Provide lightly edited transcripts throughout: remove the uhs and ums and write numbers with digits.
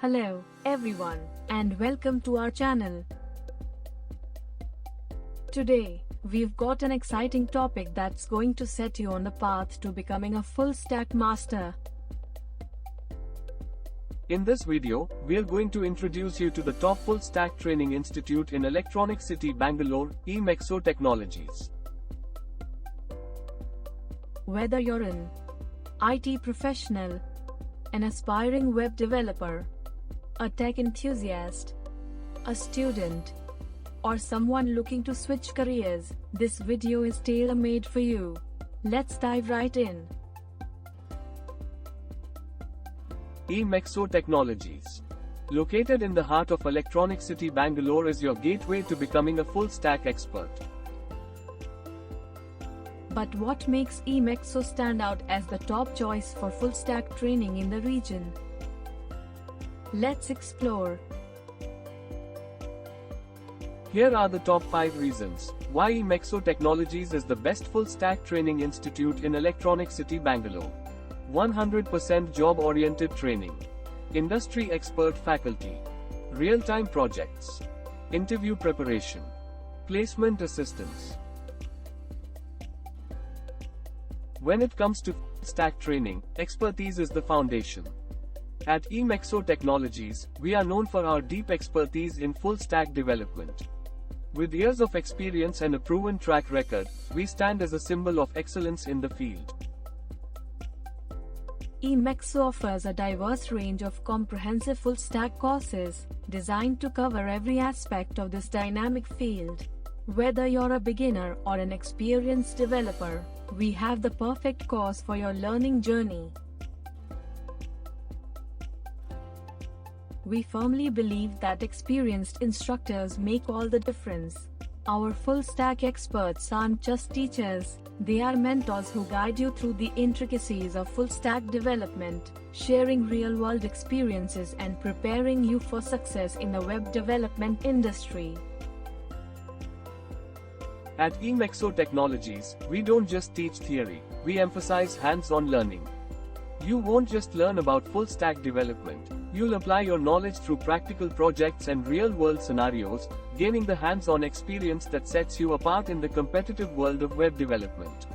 Hello, everyone, and welcome to our channel. Today, we've got an exciting topic that's going to set you on the path to becoming a full-stack master. In this video, we're going to introduce you to the top full-stack training institute in Electronic City Bangalore, eMexo Technologies. Whether you're an IT professional, an aspiring web developer, a tech enthusiast, a student, or someone looking to switch careers, this video is tailor-made for you. Let's dive right in. eMexo Technologies. Located in the heart of Electronic City Bangalore is your gateway to becoming a full-stack expert. But what makes eMexo stand out as the top choice for full-stack training in the region? Let's explore. Here are the top 5 reasons why eMexo Technologies is the best full-stack training institute in Electronic City Bangalore. 100% job-oriented training. Industry expert faculty. Real-time projects. Interview preparation. Placement assistance. When it comes to full-stack training, expertise is the foundation. At eMexo Technologies, we are known for our deep expertise in full-stack development. With years of experience and a proven track record, we stand as a symbol of excellence in the field. eMexo offers a diverse range of comprehensive full-stack courses, designed to cover every aspect of this dynamic field. Whether you're a beginner or an experienced developer, we have the perfect course for your learning journey. We firmly believe that experienced instructors make all the difference. Our full-stack experts aren't just teachers, they are mentors who guide you through the intricacies of full-stack development, sharing real-world experiences and preparing you for success in the web development industry. At eMexo Technologies, we don't just teach theory, we emphasize hands-on learning. You won't just learn about full-stack development, you'll apply your knowledge through practical projects and real-world scenarios, gaining the hands-on experience that sets you apart in the competitive world of web development.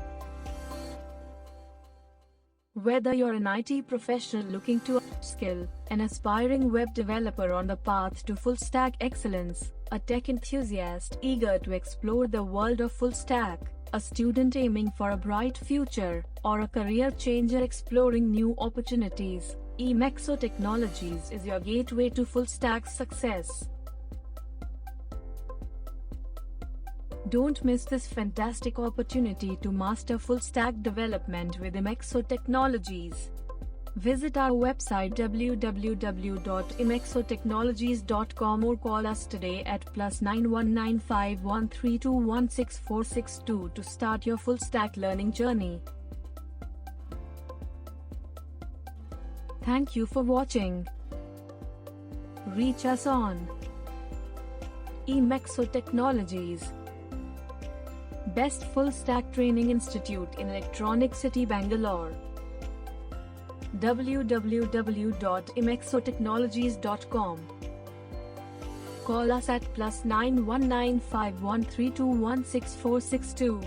Whether you're an IT professional looking to upskill, an aspiring web developer on the path to full-stack excellence, a tech enthusiast eager to explore the world of full-stack, a student aiming for a bright future, or a career changer exploring new opportunities, eMexo Technologies is your gateway to full-stack success. Don't miss this fantastic opportunity to master full-stack development with eMexo Technologies. Visit our website www.emexotechnologies.com or call us today at +9195 132 16462 to start your full-stack learning journey. Thank you for watching. Reach us on eMexo Technologies, Best Full-Stack Training Institute in Electronic City Bangalore. www.emexotechnologies.com. Call us at +9195 132 16462.